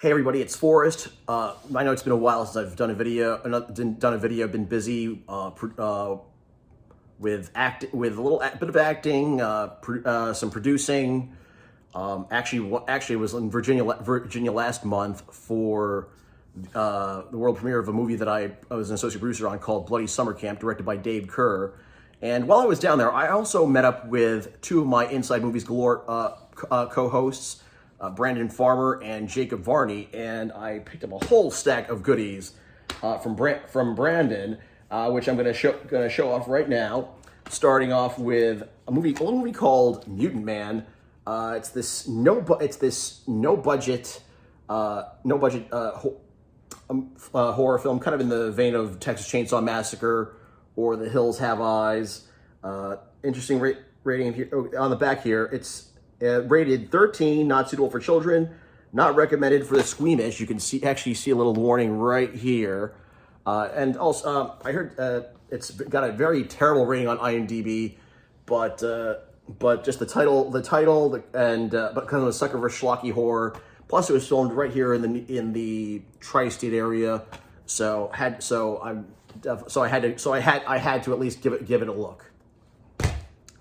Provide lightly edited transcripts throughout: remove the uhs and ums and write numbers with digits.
Hey everybody, it's Forrest. I know it's been a while since I've done a video. Been busy with with a bit of acting, some producing. Actually, I was in Virginia last month for the world premiere of a movie that I was an associate producer on called Bloody Summer Camp, directed by Dave Kerr. And while I was down there, I also met up with two of my Inside Movies Galore co-hosts, Brandon Farmer and Jacob Varney, and I picked up a whole stack of goodies from Brandon, which I'm going to show off right now. Starting off with a little movie called Mutant Man. It's this no budget horror film, kind of in the vein of Texas Chainsaw Massacre or The Hills Have Eyes. Interesting rating here on the back here. It's rated 13, not suitable for children, not recommended for the squeamish. You can actually see a little warning right here. And also, I heard it's got a very terrible rating on IMDb, but just the title, but kind of a sucker for schlocky horror. Plus, it was filmed right here in the tri-state area, so I had to at least give it a look.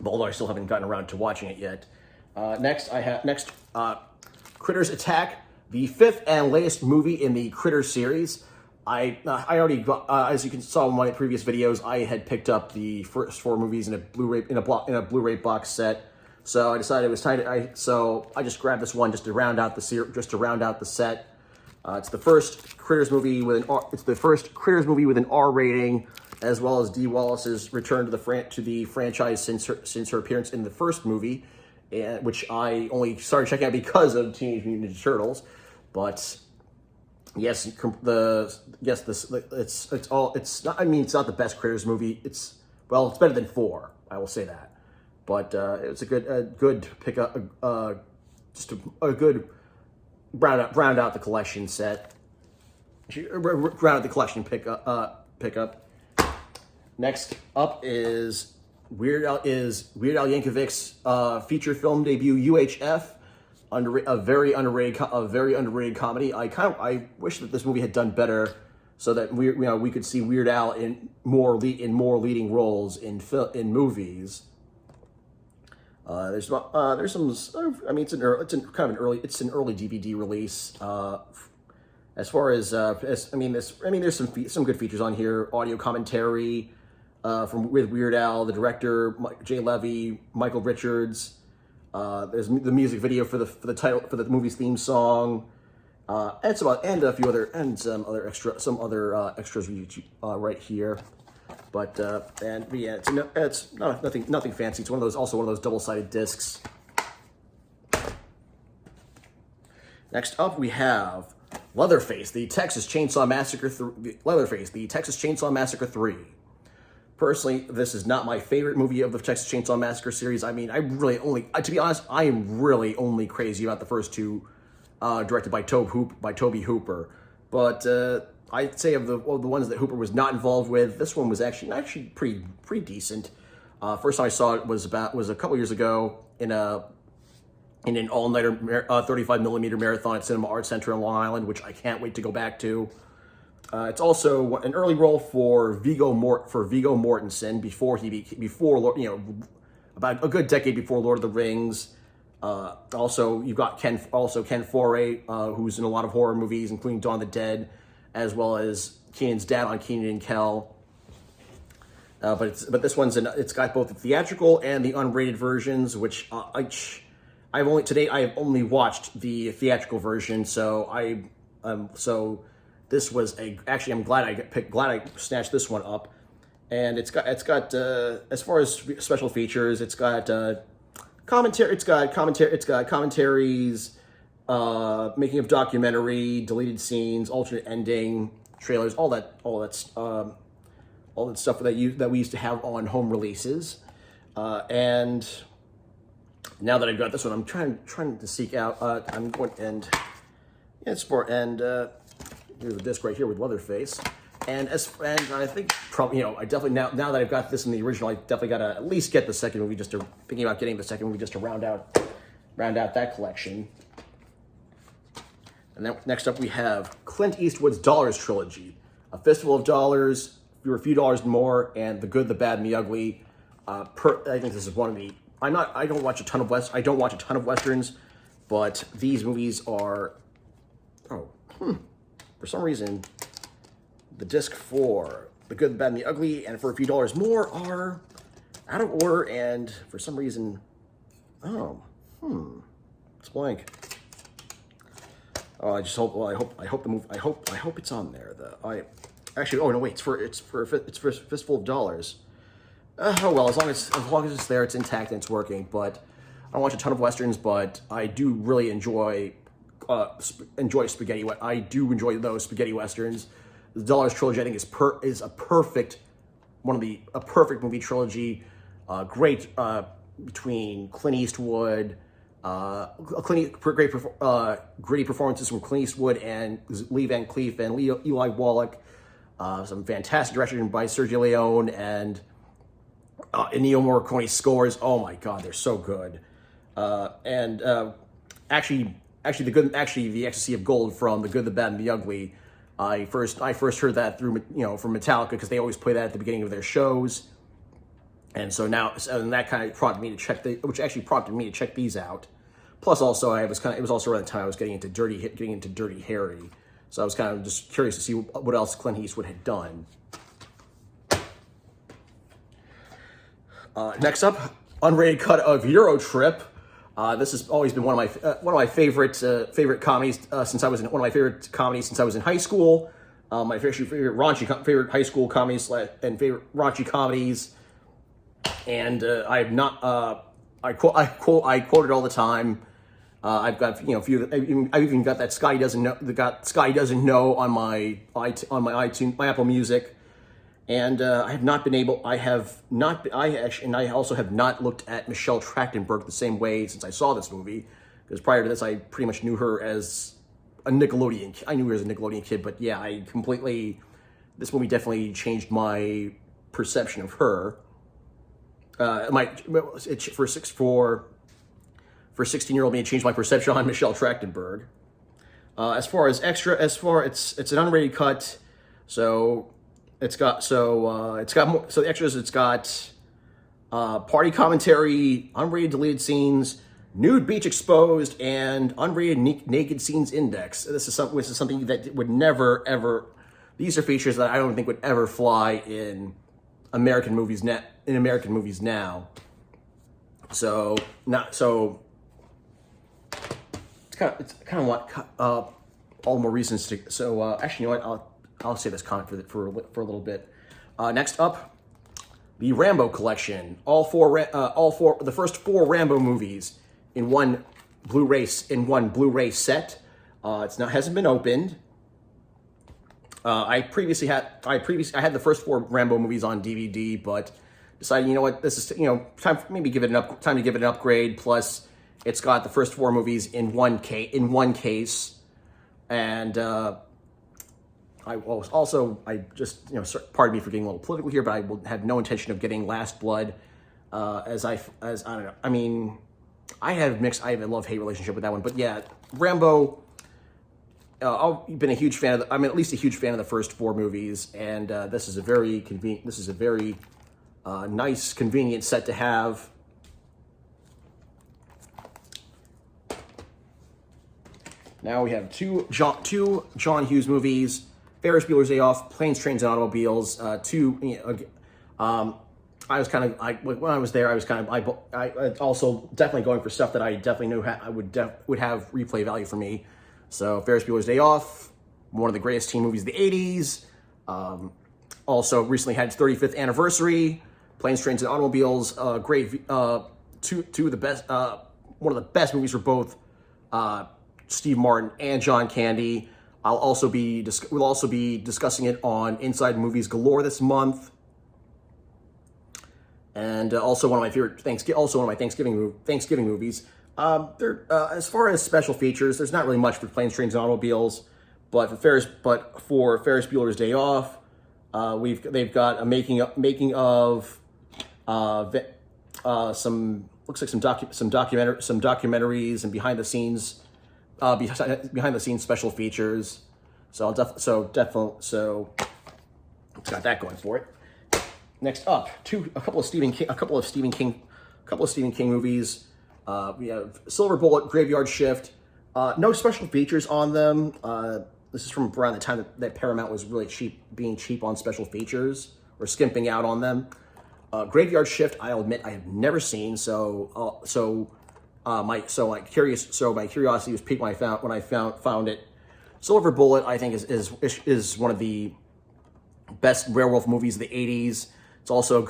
Although I still haven't gotten around to watching it yet. Next, Critters Attack, the fifth and latest movie in the Critters series. I already got, as you saw in my previous videos, I had picked up the first four movies in a Blu-ray box set. So I decided it was time to. So I just grabbed this one just to round out the set. It's the first Critters movie with an R rating, as well as Dee Wallace's return to the franchise since her appearance in the first movie, which I only started checking out because of Teenage Mutant Ninja Turtles. But yes, it's not. I mean, it's not the best Critters movie. It's better than 4. I will say that. But it's a good pickup. Just a good round out the collection set. Round out the collection pickup. Next up is Weird Al Yankovic's feature film debut, UHF, a very underrated comedy. I wish that this movie had done better, so that we could see Weird Al in more leading roles in movies. There's some. I mean, it's an early DVD release. As far as there's some good features on here. Audio commentary with Weird Al, the director Jay Levy, Michael Richards. There's the music video for the movie's theme song, and some other extras right here. But it's nothing fancy. It's one of those double-sided discs. Next up, we have Leatherface, the Texas Chainsaw Massacre. Leatherface, the Texas Chainsaw Massacre 3. Personally, this is not my favorite movie of the Texas Chainsaw Massacre series. I mean, to be honest, I am really only crazy about the first two, directed by Tobe Hooper. But I'd say of the ones that Hooper was not involved with, this one was actually pretty decent. First time I saw it was a couple years ago in an all-nighter 35mm marathon at Cinema Arts Center in Long Island, which I can't wait to go back to. It's also an early role for Viggo Mortensen about a good decade before Lord of the Rings. Also, you've got Ken Foree, who's in a lot of horror movies, including Dawn of the Dead, as well as Keenan's dad on Keenan and Kel. But this one's it's got both the theatrical and the unrated versions, which I have only watched the theatrical version. So this was I'm glad I snatched this one up. And it's got as far as special features, it's got commentaries, making of documentary, deleted scenes, alternate ending, trailers, all that stuff that we used to have on home releases. And now that I've got this one, I'm trying to seek out. Here's a disc right here with Leatherface. And I think probably I definitely now that I've got this in the original, I definitely gotta at least get the second movie thinking about getting the second movie just to round out that collection. And then next up we have Clint Eastwood's Dollars trilogy, A Fistful of Dollars, For a Few Dollars More, and The Good, the Bad, and the Ugly. I think this is one of the. I don't watch a ton of westerns, but these movies are. For some reason, the disc for The Good, the Bad, and the Ugly, and For a Few Dollars More are out of order, and for some reason, it's blank. Oh, I just hope. Well, I hope the movie. I hope it's on there. Actually. Oh no, wait. It's for a Fistful of Dollars. Oh well, as long as it's there, it's intact and it's working. But I don't watch a ton of westerns, but I do really enjoy spaghetti. I do enjoy those spaghetti westerns. The Dollars trilogy, I think, is a perfect movie trilogy. Great between Clint Eastwood, gritty performances from Clint Eastwood and Lee Van Cleef and Eli Wallach. Some fantastic direction by Sergio Leone and Ennio Morricone scores. Oh my God, they're so good. Actually, the Ecstasy of Gold from The Good, the Bad, and the Ugly. I first heard that from Metallica, because they always play that at the beginning of their shows, and so that kind of prompted me to check these out. Plus, also it was also around the time I was getting into Dirty Harry, so I was kind of just curious to see what else Clint Eastwood had done. Next up, unrated cut of Eurotrip. This has always been one of my favorite comedies since I was in high school. My favorite high school comedies and favorite raunchy comedies. And I have not. I quote it all the time. I've got I've even got that Sky Doesn't Know on my iTunes, my Apple Music. And I also have not looked at Michelle Trachtenberg the same way since I saw this movie, because prior to this, I pretty much knew her as a Nickelodeon kid. I knew her as a Nickelodeon kid, but yeah, this movie definitely changed my perception of her. For 16-year-old me, it changed my perception on Michelle Trachtenberg. As far as extra, it's an unrated cut, so. The extras, it's got party commentary, unrated deleted scenes, nude beach exposed, and unrated naked scenes index. This is something that would never ever. These are features that I don't think would ever fly in American movies now. So it's kind of what all the more reasons to. So actually, you know what? I'll say this comment for a little bit. Next up, the Rambo Collection. The first 4 Rambo movies in one Blu-ray set. Hasn't been opened. I had the first 4 Rambo movies on DVD, but decided, you know what, this is time to give it an upgrade. Plus, it's got the first 4 movies in one case, and. Pardon me for getting a little political here, but I will have no intention of getting Last Blood. I don't know. I mean, I have a love-hate relationship with that one, but yeah, Rambo. I've been a huge fan of. I'm at least a huge fan of the first 4 movies, and this is a very convenient. This is a very nice, convenient set to have. Now we have two John Hughes movies. Ferris Bueller's Day Off, Planes, Trains, and Automobiles. I was kind of, when I was there, I was also definitely going for stuff that I definitely knew would have replay value for me. So Ferris Bueller's Day Off, one of the greatest teen movies of the 80s. Also recently had its 35th anniversary. Planes, Trains, and Automobiles, great, two of the best, one of the best movies for both Steve Martin and John Candy. We'll also be discussing it on Inside Movies Galore this month, and also one of my favorite Thanksgiving movies. As far as special features, there's not really much for Planes, Trains, and Automobiles, but for Ferris Bueller's Day Off, they've got a making of some documentaries and behind the scenes behind the scenes special features. So definitely it's got that going for it. Next up, a couple of Stephen King movies. We have Silver Bullet, Graveyard Shift. No special features on them. This is from around the time that Paramount was really being cheap on special features or skimping out on them. Graveyard Shift, I'll admit I have never seen, my curiosity was piqued when I found it. Silver Bullet, I think, is one of the best werewolf movies of the 80s. It's also a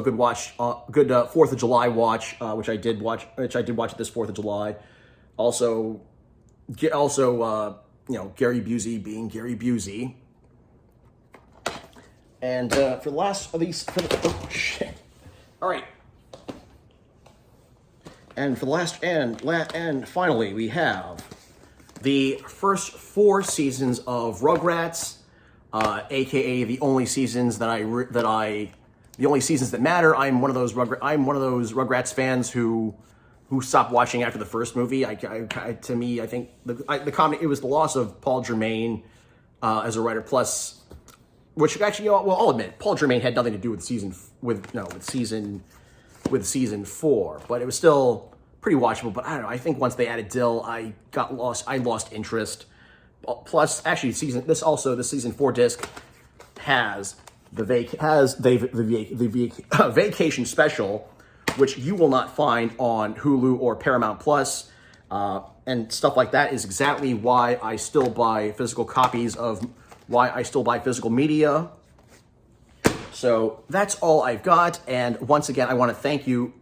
good watch, good 4th of July watch, which I did watch this 4th of July. Also, Gary Busey being Gary Busey. And for the last of these, all right. And for the last and finally, we have the first 4 seasons of Rugrats, aka the only seasons that matter. I'm one of those Rugrats fans who stopped watching after the first movie. To me, I think the comedy, it was the loss of Paul Germain as a writer. Plus, which actually, I'll admit, Paul Germain had nothing to do with season 4, but it was still pretty watchable. But I don't know. I think once they added Dill, I lost interest. Plus, actually, this season 4 disc has the vacation special, which you will not find on Hulu or Paramount Plus, and stuff like that is exactly why I still buy physical media. So that's all I've got. And once again, I want to thank you,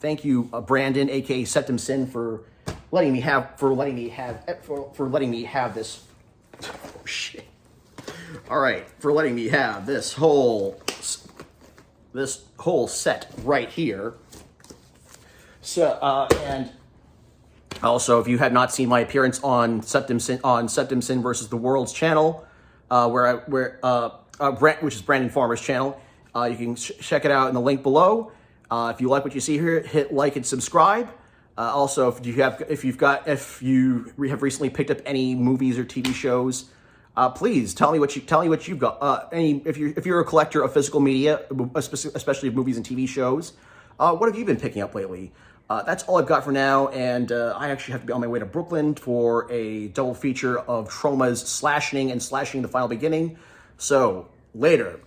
Brandon, aka Septum Sin, for letting me have this. Oh shit! All right, for letting me have this whole set right here. So and also, if you have not seen my appearance on Septum Sin versus the World's channel, which is Brandon Farmer's channel. You can check it out in the link below. If you like what you see here, hit like and subscribe. Also, if you have recently picked up any movies or TV shows, please tell me what you've got. If you're a collector of physical media, especially of movies and TV shows, what have you been picking up lately? That's all I've got for now, and I actually have to be on my way to Brooklyn for a double feature of Trauma's Slashing and Slashing the Final Beginning. So later.